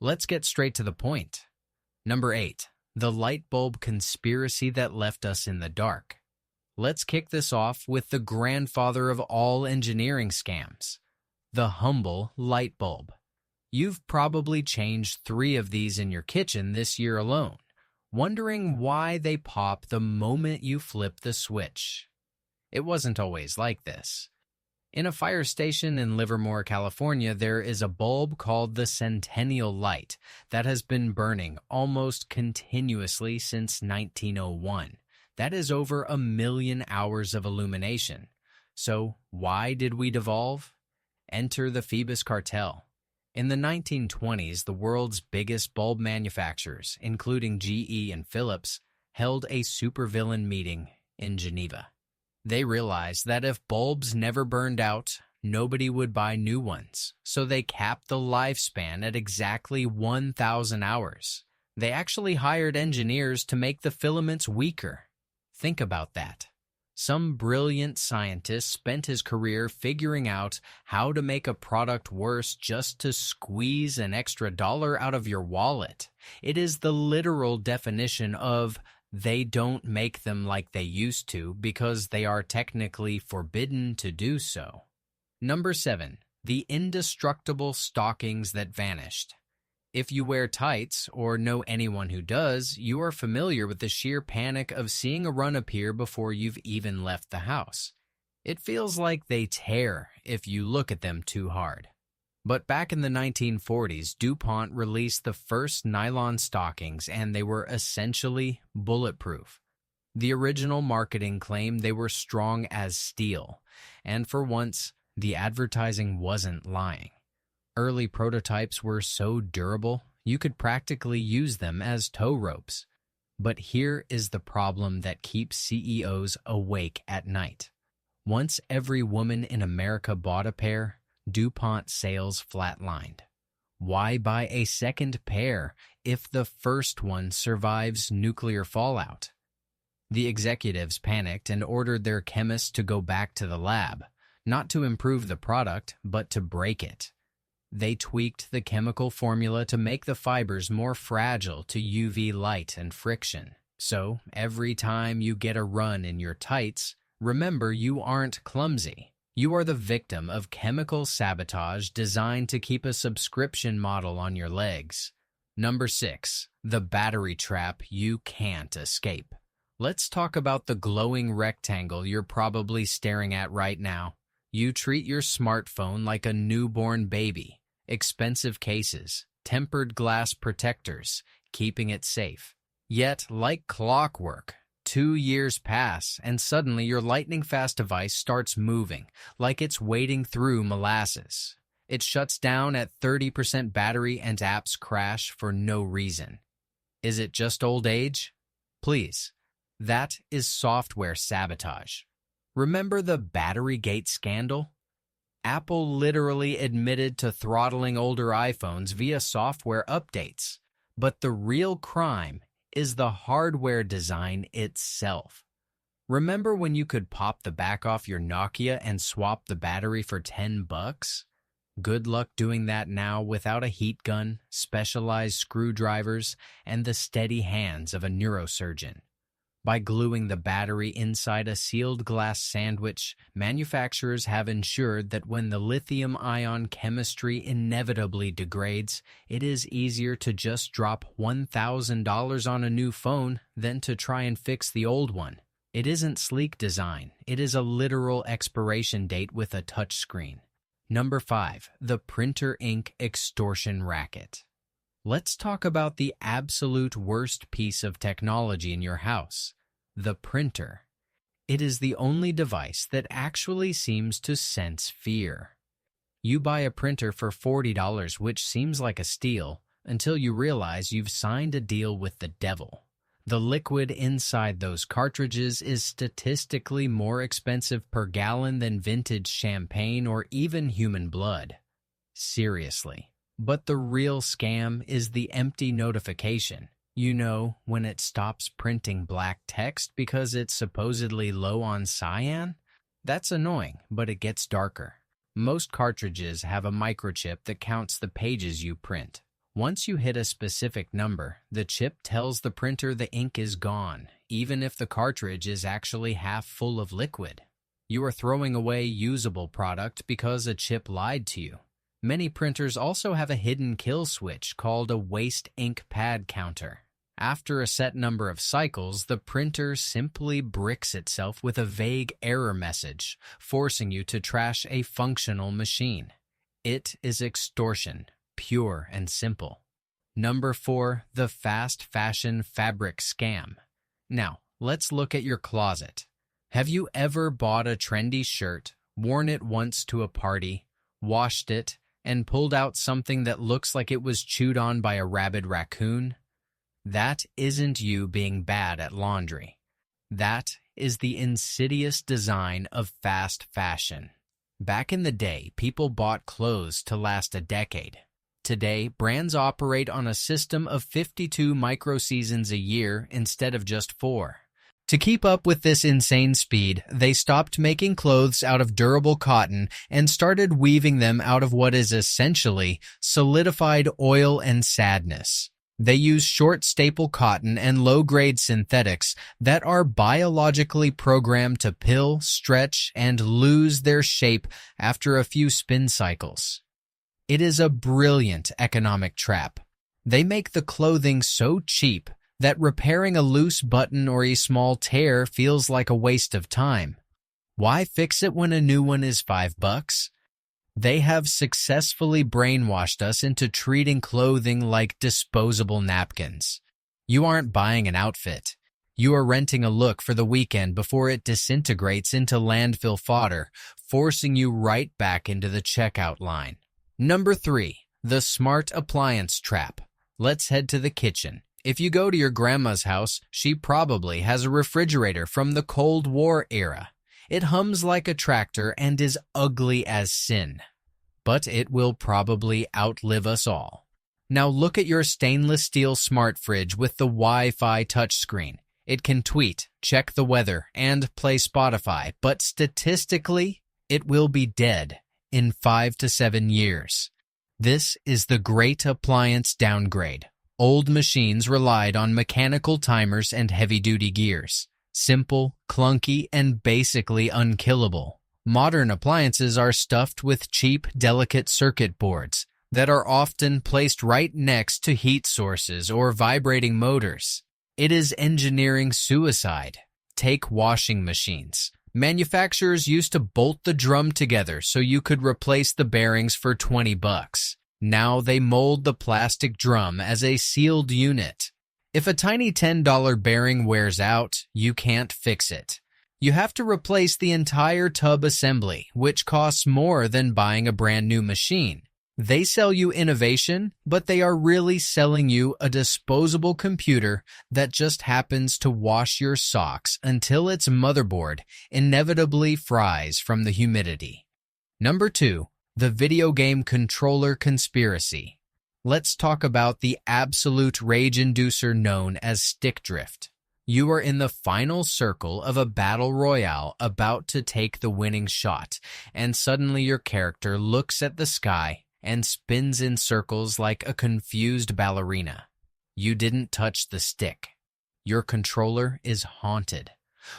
Let's get straight to the point. Number 8. The light bulb conspiracy that left us in the dark. Let's kick this off with the grandfather of all engineering scams, the humble light bulb. You've probably changed 3 of these in your kitchen this year alone, wondering why they pop the moment you flip the switch. It wasn't always like this. In a fire station in Livermore, California, there is a bulb called the Centennial Light that has been burning almost continuously since 1901. That is over 1 million hours of illumination. So why did we devolve? Enter the Phoebus Cartel. In the 1920s, the world's biggest bulb manufacturers, including GE and Philips, held a supervillain meeting in Geneva. They realized that if bulbs never burned out, nobody would buy new ones, so they capped the lifespan at exactly 1,000 hours. They actually hired engineers to make the filaments weaker. Think about that. Some brilliant scientist spent his career figuring out how to make a product worse just to squeeze an extra dollar out of your wallet. It is the literal definition of they don't make them like they used to because they are technically forbidden to do so. Number 7. The indestructible stockings that vanished. If you wear tights or know anyone who does, you are familiar with the sheer panic of seeing a run appear before you've even left the house. It feels like they tear if you look at them too hard. But back in the 1940s, DuPont released the first nylon stockings, and they were essentially bulletproof. The original marketing claimed they were strong as steel, and for once, the advertising wasn't lying. Early prototypes were so durable, you could practically use them as tow ropes. But here is the problem that keeps CEOs awake at night. Once every woman in America bought a pair, DuPont sales flatlined. Why buy a second pair if the first one survives nuclear fallout? The executives panicked and ordered their chemists to go back to the lab, not to improve the product, but to break it. They tweaked the chemical formula to make the fibers more fragile to UV light and friction. So, every time you get a run in your tights, remember you aren't clumsy. You are the victim of chemical sabotage designed to keep a subscription model on your legs. Number 6. The battery trap you can't escape. Let's talk about the glowing rectangle you're probably staring at right now. You treat your smartphone like a newborn baby. Expensive cases, tempered glass protectors, keeping it safe. Yet, like clockwork, 2 years pass, and suddenly your lightning-fast device starts moving, like it's wading through molasses. It shuts down at 30% battery and apps crash for no reason. Is it just old age? Please, that is software sabotage. Remember the Batterygate scandal? Apple literally admitted to throttling older iPhones via software updates, but the real crime is the hardware design itself. Remember when you could pop the back off your Nokia and swap the battery for $10? Good luck doing that now without a heat gun, specialized screwdrivers, and the steady hands of a neurosurgeon. By gluing the battery inside a sealed glass sandwich, manufacturers have ensured that when the lithium-ion chemistry inevitably degrades, it is easier to just drop $1,000 on a new phone than to try and fix the old one. It isn't sleek design, it is a literal expiration date with a touchscreen. Number 5. The printer ink extortion racket. Let's talk about the absolute worst piece of technology in your house, the printer. It is the only device that actually seems to sense fear. You buy a printer for $40, which seems like a steal, until you realize you've signed a deal with the devil. The liquid inside those cartridges is statistically more expensive per gallon than vintage champagne or even human blood. Seriously. But the real scam is the empty notification. You know, when it stops printing black text because it's supposedly low on cyan? That's annoying, but it gets darker. Most cartridges have a microchip that counts the pages you print. Once you hit a specific number, the chip tells the printer the ink is gone, even if the cartridge is actually half full of liquid. You are throwing away usable product because a chip lied to you. Many printers also have a hidden kill switch called a waste ink pad counter. After a set number of cycles, the printer simply bricks itself with a vague error message, forcing you to trash a functional machine. It is extortion, pure and simple. Number 4, the fast fashion fabric scam. Now, let's look at your closet. Have you ever bought a trendy shirt, worn it once to a party, washed it, and pulled out something that looks like it was chewed on by a rabid raccoon? That isn't you being bad at laundry. That is the insidious design of fast fashion. Back in the day, people bought clothes to last a decade. Today, brands operate on a system of 52 micro-seasons a year instead of just 4. To keep up with this insane speed, they stopped making clothes out of durable cotton and started weaving them out of what is essentially solidified oil and sadness. They use short staple cotton and low-grade synthetics that are biologically programmed to pill, stretch, and lose their shape after a few spin cycles. It is a brilliant economic trap. They make the clothing so cheap that repairing a loose button or a small tear feels like a waste of time. Why fix it when a new one is $5? They have successfully brainwashed us into treating clothing like disposable napkins. You aren't buying an outfit. You are renting a look for the weekend before it disintegrates into landfill fodder, forcing you right back into the checkout line. Number 3, the smart appliance trap. Let's head to the kitchen. If you go to your grandma's house, she probably has a refrigerator from the Cold War era. It hums like a tractor and is ugly as sin. But it will probably outlive us all. Now look at your stainless steel smart fridge with the Wi-Fi touchscreen. It can tweet, check the weather, and play Spotify, but statistically, it will be dead in 5 to 7 years. This is the great appliance downgrade. Old machines relied on mechanical timers and heavy-duty gears. Simple, clunky, and basically unkillable. Modern appliances are stuffed with cheap, delicate circuit boards that are often placed right next to heat sources or vibrating motors. It is engineering suicide. Take washing machines. Manufacturers used to bolt the drum together so you could replace the bearings for $20. Now they mold the plastic drum as a sealed unit. If a tiny $10 bearing wears out, you can't fix it. You have to replace the entire tub assembly, which costs more than buying a brand new machine. They sell you innovation, but they are really selling you a disposable computer that just happens to wash your socks until its motherboard inevitably fries from the humidity. Number 2, the video game controller conspiracy. Let's talk about the absolute rage inducer known as stick drift. You are in the final circle of a battle royale about to take the winning shot, and suddenly your character looks at the sky and spins in circles like a confused ballerina. You didn't touch the stick. Your controller is haunted,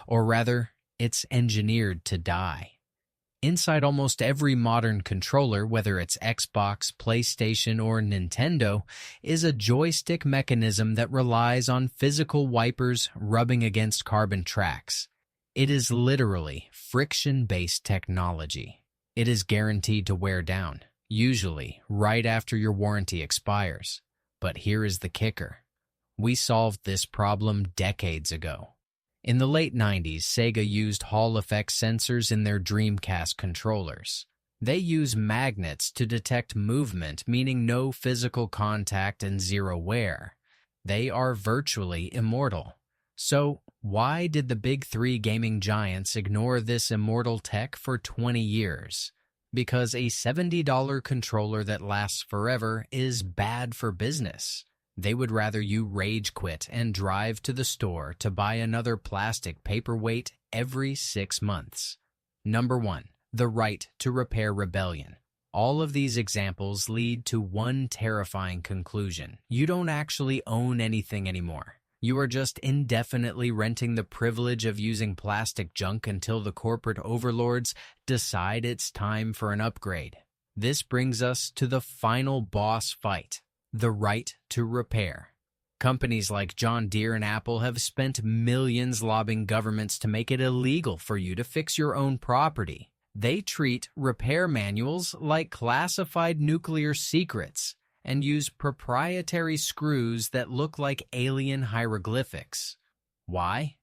or rather, it's engineered to die. Inside almost every modern controller, whether it's Xbox, PlayStation, or Nintendo, is a joystick mechanism that relies on physical wipers rubbing against carbon tracks. It is literally friction-based technology. It is guaranteed to wear down, usually right after your warranty expires. But here is the kicker. We solved this problem decades ago. In the late 90s, Sega used Hall effect sensors in their Dreamcast controllers. They use magnets to detect movement, meaning no physical contact and zero wear. They are virtually immortal. So, why did the big three gaming giants ignore this immortal tech for 20 years? Because a $70 controller that lasts forever is bad for business. They would rather you rage quit and drive to the store to buy another plastic paperweight every 6 months. Number 1. The right to repair rebellion. All of these examples lead to one terrifying conclusion. You don't actually own anything anymore. You are just indefinitely renting the privilege of using plastic junk until the corporate overlords decide it's time for an upgrade. This brings us to the final boss fight, the right to repair. Companies like John Deere and Apple have spent millions lobbying governments to make it illegal for you to fix your own property. They treat repair manuals like classified nuclear secrets and use proprietary screws that look like alien hieroglyphics. Why?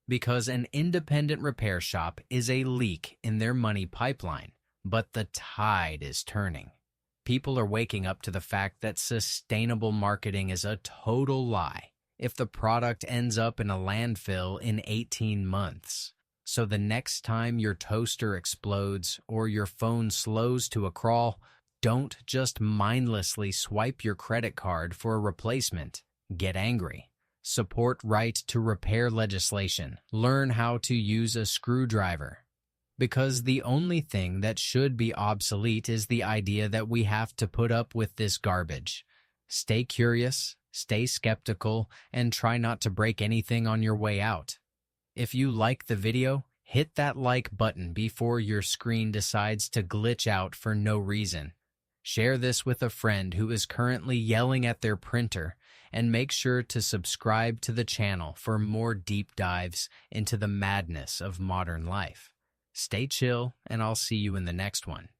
Because an independent repair shop is a leak in their money pipeline, but the tide is turning. People are waking up to the fact that sustainable marketing is a total lie if the product ends up in a landfill in 18 months. So the next time your toaster explodes or your phone slows to a crawl, don't just mindlessly swipe your credit card for a replacement. Get angry. Support right to repair legislation. Learn how to use a screwdriver. Because the only thing that should be obsolete is the idea that we have to put up with this garbage. Stay curious, stay skeptical, and try not to break anything on your way out. If you like the video, hit that like button before your screen decides to glitch out for no reason. Share this with a friend who is currently yelling at their printer, and make sure to subscribe to the channel for more deep dives into the madness of modern life. Stay chill, and I'll see you in the next one.